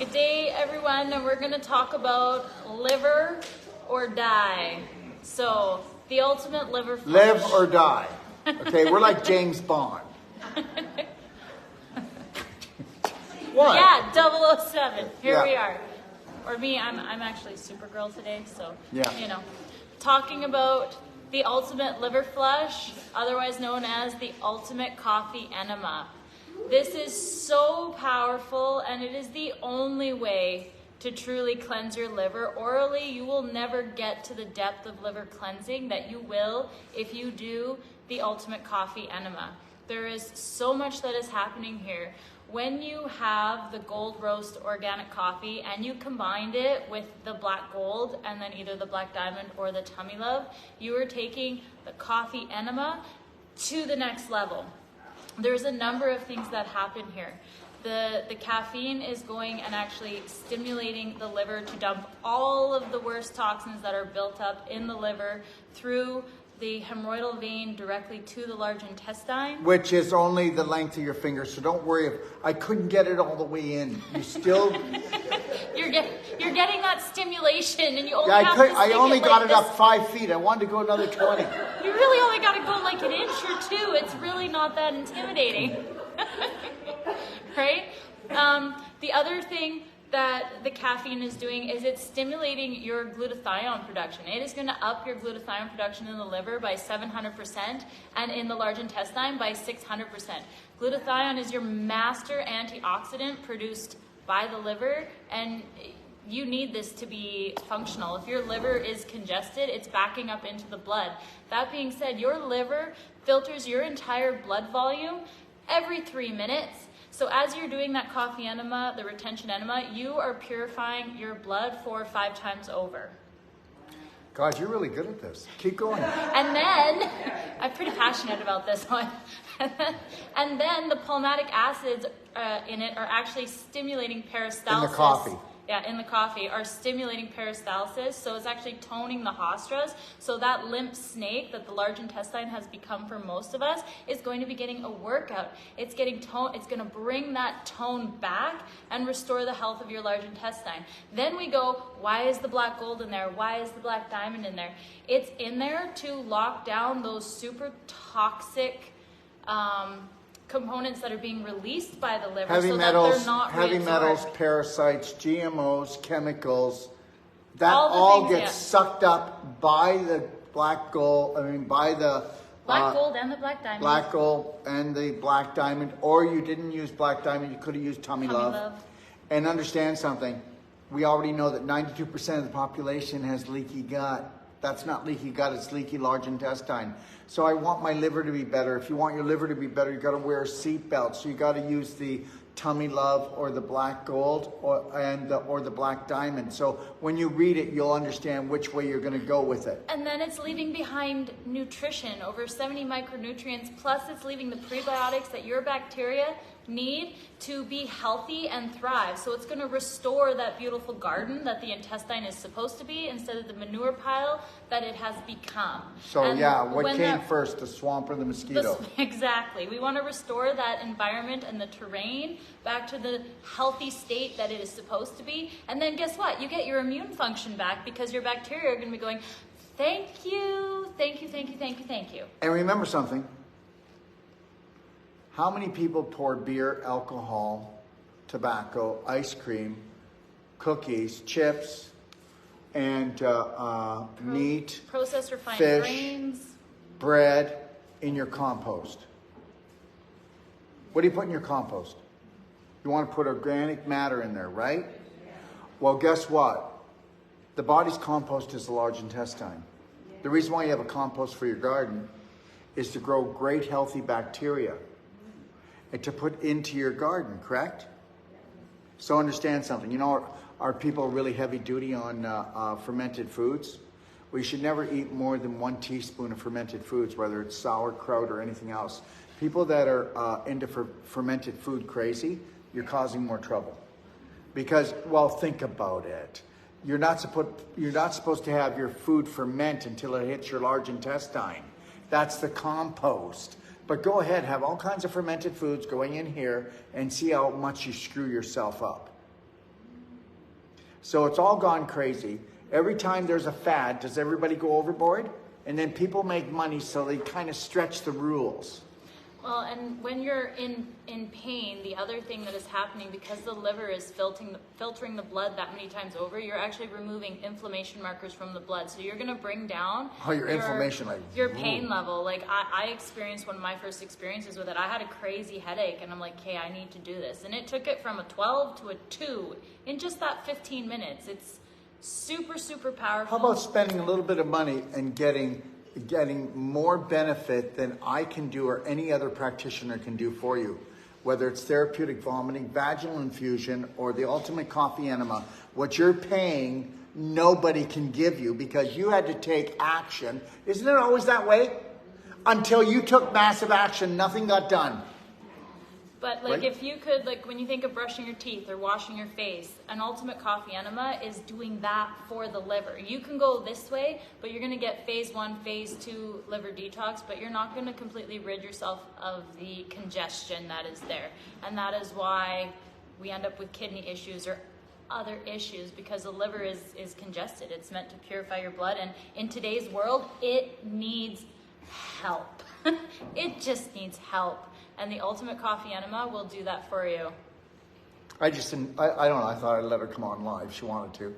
Good day, everyone, and we're going to talk about liver or die. So, the ultimate liver flush. Live or die. Okay, we're like James Bond. What? Yeah, 007. Here Yeah. we are. Or me, I'm actually Supergirl today, so, Yeah. you know. Talking about the ultimate liver flush, otherwise known as the ultimate coffee enema. This is so powerful, and it is the only way to truly cleanse your liver. Orally, you will never get to the depth of liver cleansing that you will if you do the ultimate coffee enema. There is so much that is happening here. When you have the gold roast organic coffee and you combined it with the black gold and then either the black diamond or the tummy love, you are taking the coffee enema to the next level. There's a number of things that happen here. The caffeine is going and actually stimulating the liver to dump all of the worst toxins that are built up in the liver through the hemorrhoidal vein directly to the large intestine. Which is only the length of your finger, so don't worry if I couldn't get it all the way in. You still... You're getting that stimulation, and you only I only got it up 5 feet. I wanted to go another 20. You really only got to go like an inch or two. It's really not that intimidating, right? The other thing that the caffeine is doing is it's stimulating your glutathione production. It is going to up your glutathione production in the liver by 700% and in the large intestine by 600%. Glutathione is your master antioxidant produced by the liver, and you need this to be functional. If your liver is congested, it's backing up into the blood. That being said, your liver filters your entire blood volume every 3 minutes. So as you're doing that coffee enema, the retention enema, you are purifying your blood 4 or 5 times over. God, you're really good at this. Keep going. And then, I'm pretty passionate about this one. And then the palmatic acids in it are actually stimulating peristalsis. In the coffee. Yeah, in the coffee, are stimulating peristalsis. So it's actually toning the hostras. So that limp snake that the large intestine has become for most of us is going to be getting a workout. It's getting tone. It's going to bring that tone back and restore the health of your large intestine. Then we go, why is the black gold in there? Why is the black diamond in there? It's in there to lock down those super toxic components that are being released by the liver, Heavy so metals, that they're not heavy reabsorbed. metals, parasites, GMOs, chemicals, that All the all things, gets yeah. sucked up by the black gold, by the Black gold and the black diamond. black gold and the black diamond, or you didn't use black diamond, you could have used tummy love. And understand something, we already know that 92% of the population has leaky gut. That's not leaky gut, it's leaky large intestine. So I want my liver to be better. If you want your liver to be better, you got to wear a seatbelt. So you got to use the tummy love or the black gold or the black diamond. So when you read it, you'll understand which way you're going to go with it. And then it's leaving behind nutrition, over 70 micronutrients, plus it's leaving the prebiotics that your bacteria need to be healthy and thrive. So it's going to restore that beautiful garden that the intestine is supposed to be instead of the manure pile that it has become. So and yeah, what came first, the swamp or the mosquito? Exactly. We want to restore that environment and the terrain back to the healthy state that it is supposed to be. And then guess what? You get your immune function back because your bacteria are going to be going, thank you, thank you, thank you, thank you, thank you. And remember something. How many people pour beer, alcohol, tobacco, ice cream, cookies, chips, and meat, processed refined fish, grains, bread in your compost? What do you put in your compost? You want to put organic matter in there, right? Well, guess what? The body's compost is the large intestine. The reason why you have a compost for your garden is to grow great healthy bacteria and to put into your garden, correct? So understand something. You know, are people really heavy duty on fermented foods? We should never eat more than 1 teaspoon of fermented foods, whether it's sauerkraut or anything else. People that are into fermented food crazy, you're causing more trouble. Because, well, think about it. You're not supposed to have your food ferment until it hits your large intestine. That's the compost. But go ahead, have all kinds of fermented foods going in here and see how much you screw yourself up. So it's all gone crazy. Every time there's a fad, does everybody go overboard? And then people make money, so they kind of stretch the rules. Well, and when you're in pain, the other thing that is happening, because the liver is filtering the blood that many times over, you're actually removing inflammation markers from the blood. So you're going to bring down your inflammation, like your pain level. Like I experienced one of my first experiences with it. I had a crazy headache, and I'm like, hey, I need to do this. And it took it from a 12 to a 2 in just that 15 minutes. It's super, super powerful. How about spending a little bit of money and getting more benefit than I can do or any other practitioner can do for you? Whether it's therapeutic vomiting, vaginal infusion, or the ultimate coffee enema, what you're paying, nobody can give you because you had to take action. Isn't it always that way? Until you took massive action, nothing got done. But like, if you could, like when you think of brushing your teeth or washing your face, an ultimate coffee enema is doing that for the liver. You can go this way, but you're going to get phase 1, phase 2 liver detox, but you're not going to completely rid yourself of the congestion that is there. And that is why we end up with kidney issues or other issues, because the liver is congested. It's meant to purify your blood, and in today's world, it needs help. It just needs help. And the ultimate coffee enema will do that for you. I don't know. I thought I'd let her come on live. She wanted to.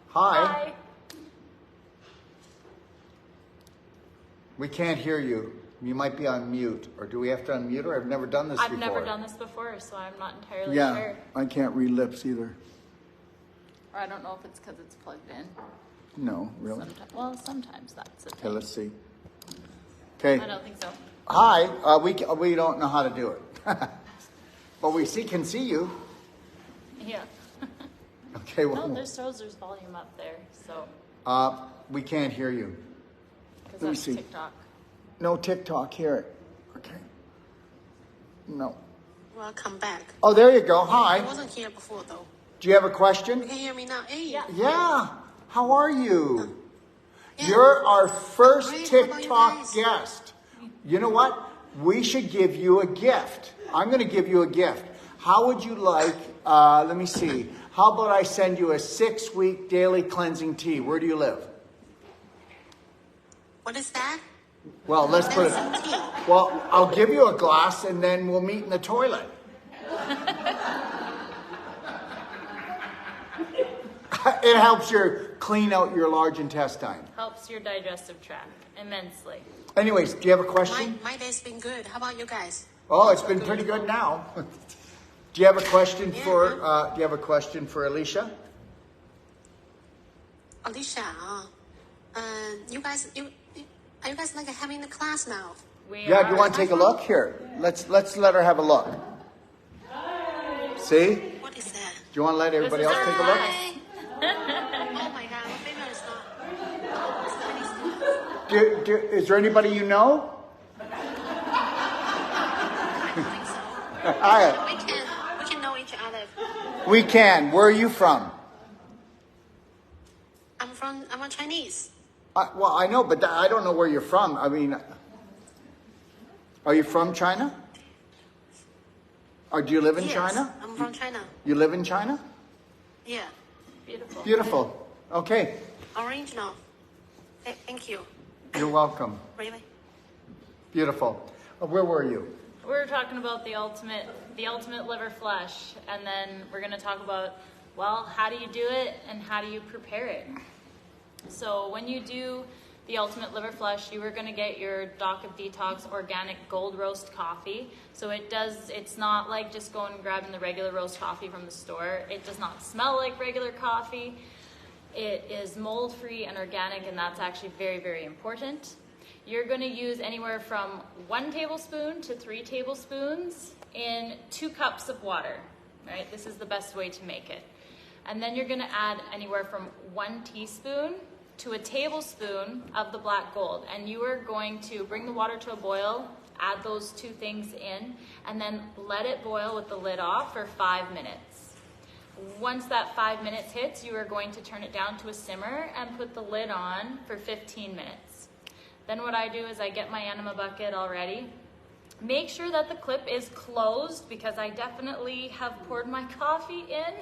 Hi. Hi. We can't hear you. You might be on mute. Or do we have to unmute her? I've never done this before. I've never done this before, so I'm not entirely yeah, sure. I can't read lips either. Or I don't know if it's because it's plugged in. No, really? Sometimes that's the Okay, thing. let's see. Okay. I don't think so. Hi. We don't know how to do it. But we can see you. Yeah. Okay, well. No, there's volume up there, so. We can't hear you. Because Let me that's see. TikTok. No TikTok here. Okay. No. Welcome back. Oh, there you go. I Hi. wasn't here before though. Do you have a question? You can hear me now. Hey. Yeah. Yeah. How are you? Yeah. You're our first Great. How about you TikTok guys? guest. You know what? We should give you a gift. I'm going to give you a gift. How would you like, let me see. How about I send you a 6-week daily cleansing tea? Where do you live? What is that? Well, let's put it. Cleansing tea. Well, I'll give you a glass and then we'll meet in the toilet. It helps you clean out your large intestine. Helps your digestive tract immensely. Anyways, do you have a question? My day's been good. How about you guys? Oh, it's been pretty good now. Do you have a question Yeah. do you have a question for Alicia? Alicia, you guys, are you guys like having the class now? Yeah, do you want to take a look? Here, let's let her have a look. See? Do What is that? you want to let everybody This else is take a look? Hi. Oh my God, my favorite is not. Is there anybody you know? I don't think so. Hi. We can know each other. We can. Where are you from? I'm a Chinese. Well, I know, but I don't know where you're from. I mean, are you from China? Or do you live in Yes, China? I'm from China. You live in China? Yeah. Beautiful. Beautiful. Okay. Original. Thank you. You're welcome. Really? Beautiful. Where were you? We're talking about the ultimate liver flush, and then we're going to talk about, well, how do you do it and how do you prepare it? So when you do the ultimate liver flush, you are going to get your Doc of Detox organic gold roast coffee. So it's not like just going and grabbing the regular roast coffee from the store. It does not smell like regular coffee. It is mold-free and organic, and that's actually very, very important. You're going to use anywhere from 1 tablespoon to 3 tablespoons in 2 cups of water, right? This is the best way to make it. And then you're going to add anywhere from 1 teaspoon to a tablespoon of the black gold. And you are going to bring the water to a boil, add those 2 things in, and then let it boil with the lid off for 5 minutes. Once that 5 minutes hits, you are going to turn it down to a simmer and put the lid on for 15 minutes. Then what I do is I get my enema bucket all ready. Make sure that the clip is closed because I definitely have poured my coffee in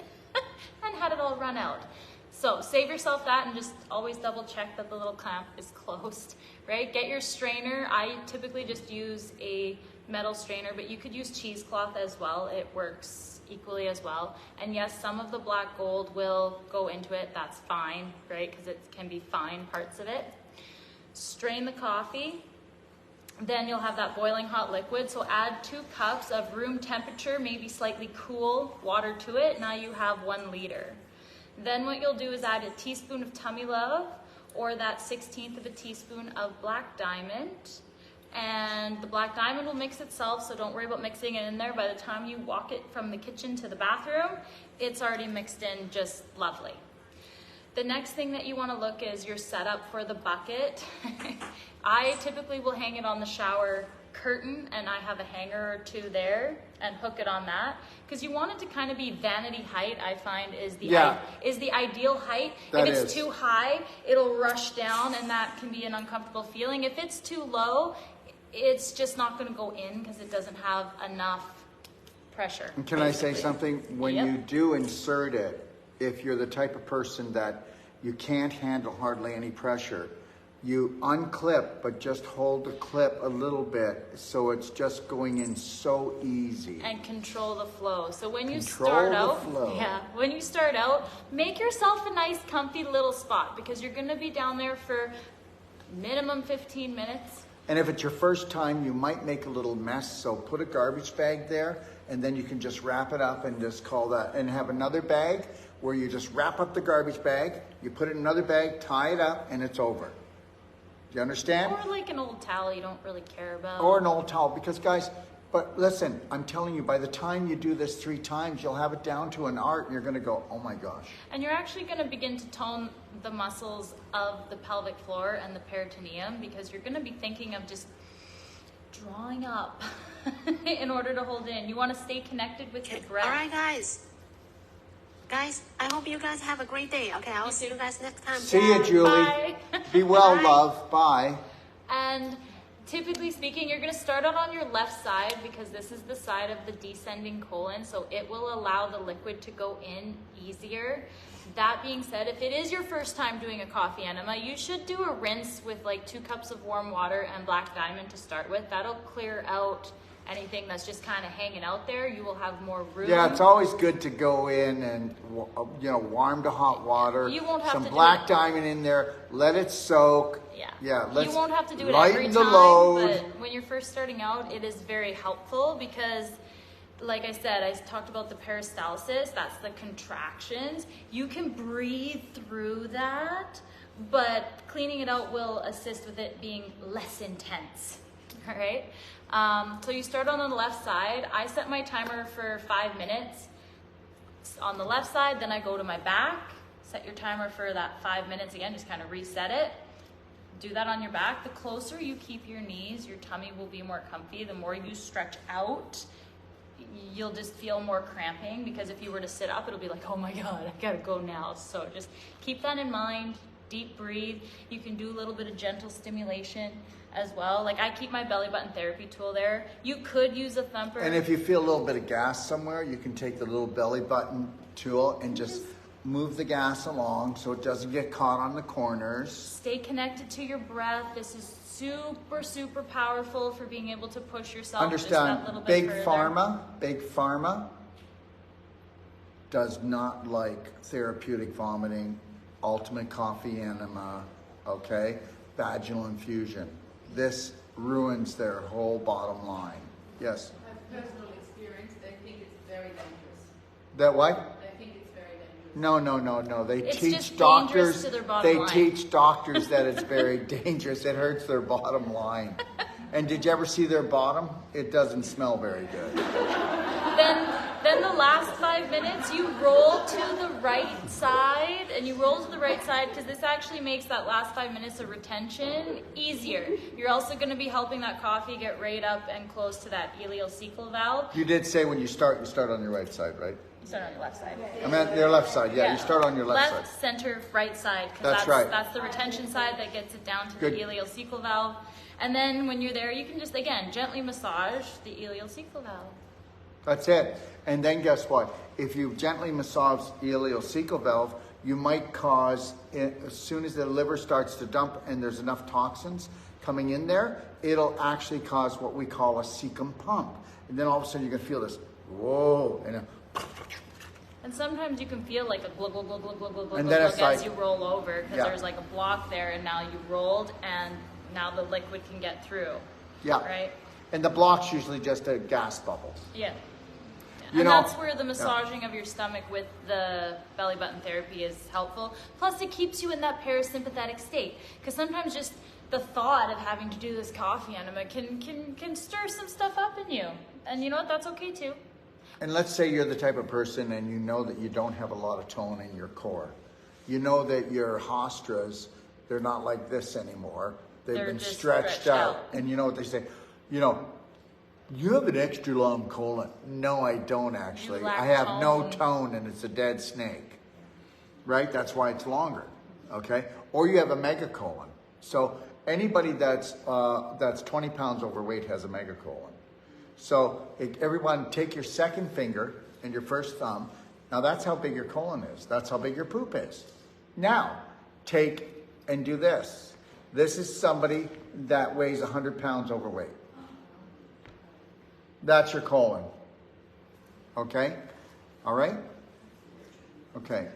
and had it all run out. So save yourself that and just always double check that the little clamp is closed, right? Get your strainer. I typically just use a metal strainer, but you could use cheesecloth as well. It works equally as well. And yes, some of the black gold will go into it. That's fine, right? Because it can be fine parts of it. Strain the coffee. Then you'll have that boiling hot liquid. So add 2 cups of room temperature, maybe slightly cool water to it. Now you have 1 liter. Then what you'll do is add a teaspoon of tummy love or that 1/16 of a teaspoon of black diamond. And the black diamond will mix itself, so don't worry about mixing it in there. By the time you walk it from the kitchen to the bathroom, it's already mixed in just lovely. The next thing that you want to look is your setup for the bucket. I typically will hang it on the shower curtain, and I have a hanger or 2 there and hook it on that, because you want it to kind of be vanity height. I find is the ideal height. If it's too high, it'll rush down and that can be an uncomfortable feeling. If it's too low, it's just not going to go in because it doesn't have enough pressure. And can I say something? When you do insert it, if you're the type of person that you can't handle hardly any pressure, you unclip, but just hold the clip a little bit so it's just going in so easy. And control the flow. So when you start out, when you start out, make yourself a nice comfy little spot, because you're going to be down there for minimum 15 minutes. And if it's your first time, you might make a little mess, so put a garbage bag there, and then you can just wrap it up and just call that, and have another bag where you just wrap up the garbage bag, you put it in another bag, tie it up, and it's over. Do you understand? Or like an old towel you don't really care about. Or an old towel, because guys, but listen, I'm telling you, by the time you do this 3 times, you'll have it down to an art, and you're going to go, oh my gosh. And you're actually going to begin to tone the muscles of the pelvic floor and the peritoneum, because you're going to be thinking of just drawing up in order to hold in. You want to stay connected with your breath. All right, guys. Guys, I hope you guys have a great day. Okay, I'll see you guys next time. See you, Julie. Bye. Be well, Bye. love. Bye. And typically speaking, you're going to start out on your left side, because this is the side of the descending colon, so it will allow the liquid to go in easier. That being said, if it is your first time doing a coffee enema, you should do a rinse with like 2 cups of warm water and black diamond to start with. That'll clear out anything that's just kind of hanging out there. You will have more room. Yeah, it's always good to go in and, warm to hot water. You won't have some to black diamond in there. Let it soak. Yeah. Let's you won't have to do it lighten every the time, load. but when you're first starting out, it is very helpful, because like I said, I talked about the peristalsis. That's the contractions. You can breathe through that, but cleaning it out will assist with it being less intense. All right. So you start on the left side. I set my timer for 5 minutes on the left side. Then I go to my back. Set your timer for that 5 minutes again. Just kind of reset it. Do that on your back. The closer you keep your knees, your tummy will be more comfy. The more you stretch out, you'll just feel more cramping, because if you were to sit up, it'll be like, oh my God, I gotta go now. So just keep that in mind. Deep breathe. You can do a little bit of gentle stimulation as well. Like I keep my belly button therapy tool there. You could use a thumper. And if you feel a little bit of gas somewhere, you can take the little belly button tool and just move the gas along so it doesn't get caught on the corners. Stay connected to your breath. This is super, super powerful for being able to push yourself Understand, just that little bit big further. Big Pharma does not like therapeutic vomiting, ultimate coffee enema, okay? Vaginal infusion. This ruins their whole bottom line. Yes? I have personal experience. They think it's very dangerous. That what? They think it's very dangerous. No. They It's teach just doctors. dangerous to their bottom They line. teach doctors that it's very dangerous. It hurts their bottom line. And did you ever see their bottom? It doesn't smell very good. Then the last 5 minutes, you roll to the right side, and you roll to the right side because this actually makes that last 5 minutes of retention easier. You're also going to be helping that coffee get right up and close to that ileocecal valve. You did say when you start on your right side, right? You start on your left side. I meant your left side. Yeah, you start on your left side. Left, center, right side. 'Cause That's right. That's the retention side that gets it down to Good. the ileocecal valve. And then when you're there, you can just, again, gently massage the ileocecal valve. That's it. And then guess what? If you gently massage the ileocecal valve, you might cause, as soon as the liver starts to dump and there's enough toxins coming in there, it'll actually cause what we call a cecum pump. And then all of a sudden you're gonna feel this, whoa, And sometimes you can feel like a glug, glug, glug, glug, glug, glug, glug, and then glug it's as like, you roll over, because yeah. there's like a block there, and now you rolled, and now the liquid can get through. Yeah. Right? And the block's usually just a gas bubble. Yeah. You And know, that's where the massaging of your stomach with the belly button therapy is helpful. Plus, it keeps you in that parasympathetic state. Because sometimes just the thought of having to do this coffee enema can stir some stuff up in you. And you know what? That's okay too. And let's say you're the type of person and you know that you don't have a lot of tone in your core. You know that your hostras, they're not like this anymore. They've been just stretched out. And you know what they say? You know, you have an extra long colon. No, I don't actually. You lack I have no tone. tone and it's a dead snake. Right? That's why it's longer. Okay? Or you have a megacolon. So anybody that's 20 pounds overweight has a megacolon. So everyone take your second finger and your first thumb. Now that's how big your colon is. That's how big your poop is. Now, take and do this. This is somebody that weighs 100 pounds overweight. That's your colon. Okay? All right? Okay.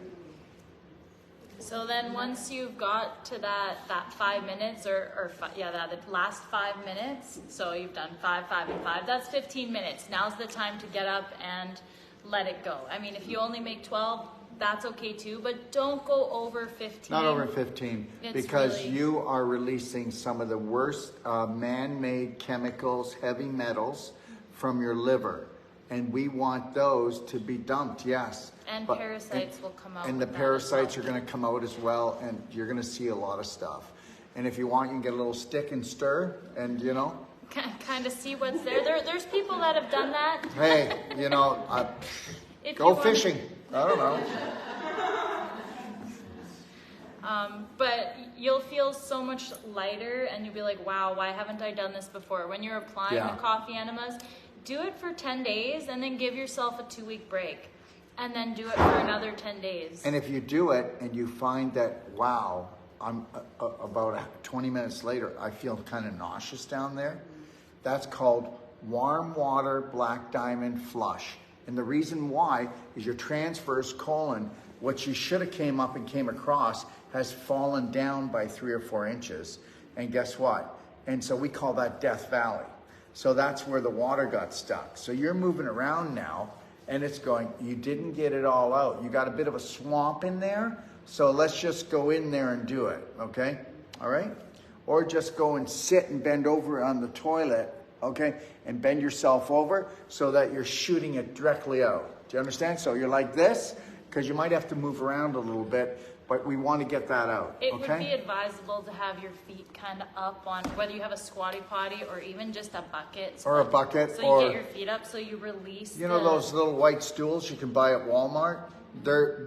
So then once you've got to that 5 minutes that last 5 minutes, so you've done 5, 5, and 5, that's 15 minutes. Now's the time to get up and let it go. I mean, if you only make 12, that's okay too, but don't go over 15. Not over 15, because really... you are releasing some of the worst man-made chemicals, heavy metals from your liver. And we want those to be dumped, yes. And parasites will come out. And the parasites are going to come out as well, and you're going to see a lot of stuff. And if you want, you can get a little stick and stir, and you know. Kind of see what's there. There's people that have done that. Hey, you know, go fishing. I don't know. But you'll feel so much lighter, and you'll be like, wow, why haven't I done this before? When you're applying the coffee enemas, do it for 10 days and then give yourself a 2-week break. And then do it for another 10 days. And if you do it and you find that, wow, I'm about 20 minutes later, I feel kind of nauseous down there. That's called warm water black diamond flush. And the reason why is your transverse colon, what you should have came up and came across, has fallen down by 3 or 4 inches. And guess what? And so we call that Death Valley. So that's where the water got stuck. So you're moving around now and it's going, you didn't get it all out. You got a bit of a swamp in there. So let's just go in there and do it. Okay. All right. Or just go and sit and bend over on the toilet. Okay. And bend yourself over so that you're shooting it directly out. Do you understand? So you're like this, because you might have to move around a little bit. But we want to get that out. It would be advisable to have your feet kind of up on, whether you have a squatty potty or even just a bucket. Or a bucket. So you get your feet up so you release. You know those little white stools you can buy at Walmart?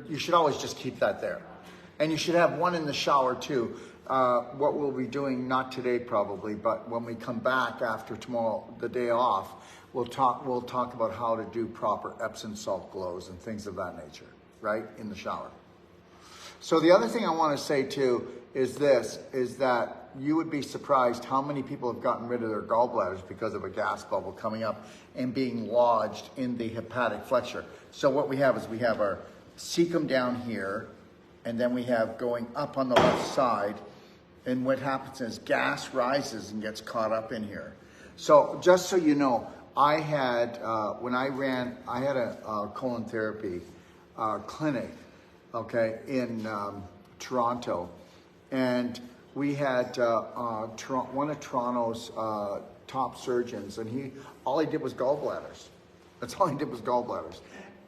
You should always just keep that there. And you should have one in the shower too. What we'll be doing, not today probably, but when we come back after tomorrow, the day off, we'll talk about how to do proper Epsom salt glows and things of that nature, right? In the shower. So the other thing I want to say too is that you would be surprised how many people have gotten rid of their gallbladders because of a gas bubble coming up and being lodged in the hepatic flexure. So what we have is we have our cecum down here, and then we have going up on the left side, and what happens is gas rises and gets caught up in here. So just so you know, I had a colon therapy clinic, okay, in Toronto, and we had one of Toronto's top surgeons, and all he did was gallbladders. That's all he did was gallbladders.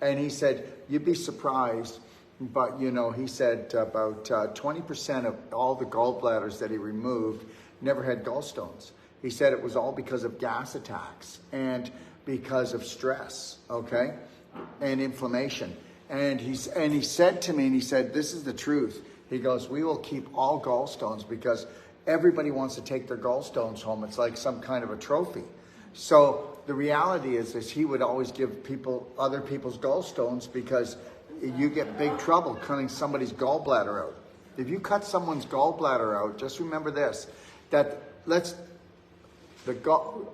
And he said, you'd be surprised, but you know, he said about 20% of all the gallbladders that he removed never had gallstones. He said it was all because of gas attacks and because of stress, okay, and inflammation. And he said to me, and he said, this is the truth. He goes, we will keep all gallstones because everybody wants to take their gallstones home. It's like some kind of a trophy. So the reality is he would always give other people's gallstones because you get big trouble cutting somebody's gallbladder out. If you cut someone's gallbladder out, just remember this,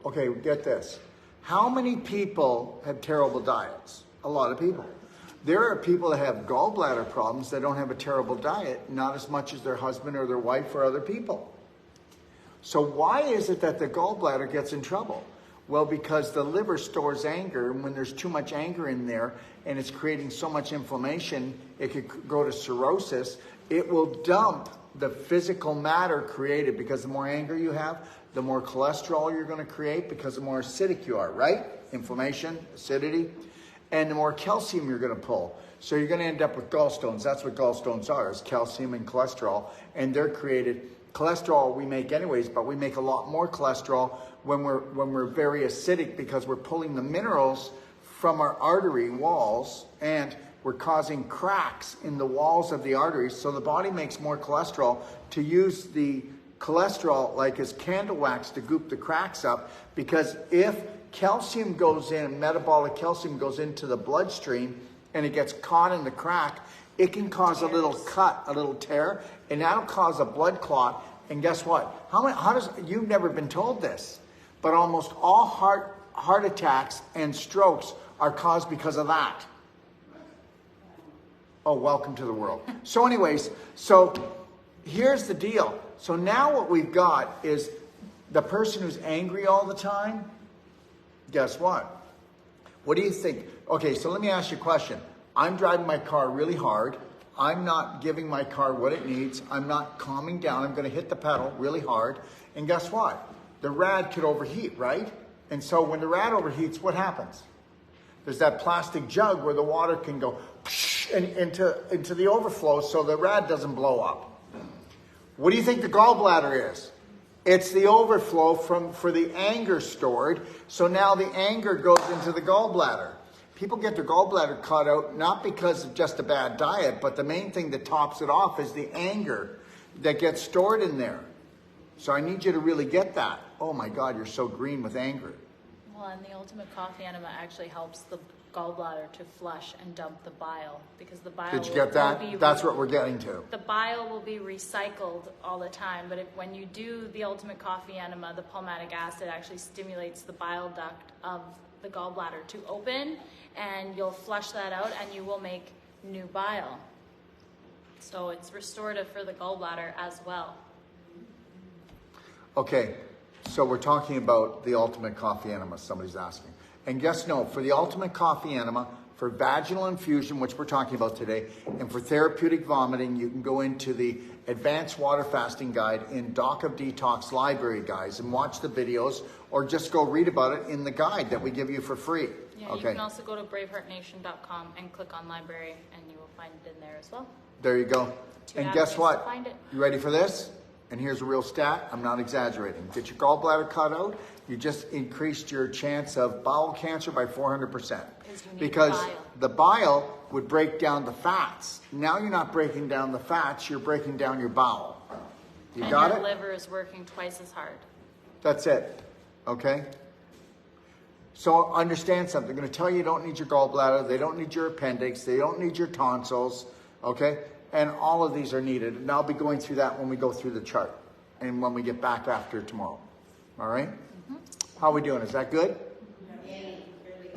okay, get this. How many people have terrible diets? A lot of people. There are people that have gallbladder problems that don't have a terrible diet, not as much as their husband or their wife or other people. So why is it that the gallbladder gets in trouble? Well, because the liver stores anger, and when there's too much anger in there and it's creating so much inflammation, it could go to cirrhosis. It will dump the physical matter created, because the more anger you have, the more cholesterol you're going to create because the more acidic you are, right? Inflammation, acidity, and the more calcium you're going to pull. So you're going to end up with gallstones. That's what gallstones are, is calcium and cholesterol, and they're created. Cholesterol we make anyways, but we make a lot more cholesterol when we're very acidic, because we're pulling the minerals from our artery walls and we're causing cracks in the walls of the arteries. So the body makes more cholesterol to use the cholesterol like as candle wax to goop the cracks up, because if calcium goes in, metabolic calcium goes into the bloodstream and it gets caught in the crack, it can cause a little cut, a little tear, and that'll cause a blood clot. And guess what? You've never been told this, but almost all heart attacks and strokes are caused because of that. Oh, welcome to the world. So anyways, here's the deal. So now what we've got is the person who's angry all the time. Guess what? What do you think? Okay, so let me ask you a question. I'm driving my car really hard. I'm not giving my car what it needs. I'm not calming down. I'm going to hit the pedal really hard. And guess what? The rad could overheat, right? And so when the rad overheats, what happens? There's that plastic jug where the water can go into the overflow so the rad doesn't blow up. What do you think the gallbladder is? It's the overflow for the anger stored. So now the anger goes into the gallbladder. People get their gallbladder cut out not because of just a bad diet, but the main thing that tops it off is the anger that gets stored in there. So I need you to really get that. Oh my God, you're so green with anger. Well, and the ultimate coffee enema actually helps the gallbladder to flush and dump the bile, because the bile. Did you get that? That's what we're getting to. The bile will be recycled all the time, but when you do the ultimate coffee enema, the palmatic acid actually stimulates the bile duct of the gallbladder to open, and you'll flush that out and you will make new bile. So it's restorative for the gallbladder as well. Okay, so we're talking about the ultimate coffee enema, somebody's asking. And for the ultimate coffee enema, for vaginal infusion, which we're talking about today, and for therapeutic vomiting, you can go into the Advanced Water Fasting Guide in Doc of Detox library, guys, and watch the videos, or just go read about it in the guide that we give you for free. Yeah, okay. You can also go to braveheartnation.com and click on library, and you will find it in there as well. There you go. And guess what? Find it. You ready for this? And here's a real stat. I'm not exaggerating. Get your gallbladder cut out. You just increased your chance of bowel cancer by 400%. Because the bile would break down the fats. Now you're not breaking down the fats, you're breaking down your bowel. You got it? And your liver is working twice as hard. That's it. Okay? So understand something. They're going to tell you don't need your gallbladder, they don't need your appendix, they don't need your tonsils. Okay? And all of these are needed. And I'll be going through that when we go through the chart and when we get back after tomorrow. All right? Mm-hmm. How are we doing? Is that good?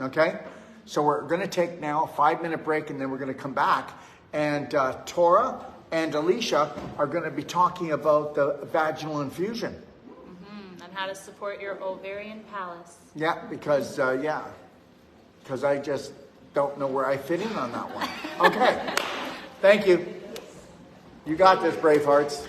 Okay? So we're going to take now a 5-minute break, and then we're going to come back. And Tora and Alicia are going to be talking about the vaginal infusion. Mm-hmm. And how to support your ovarian palace. Yeah, because I just don't know where I fit in on that one. Okay. Thank you. You got this, Bravehearts.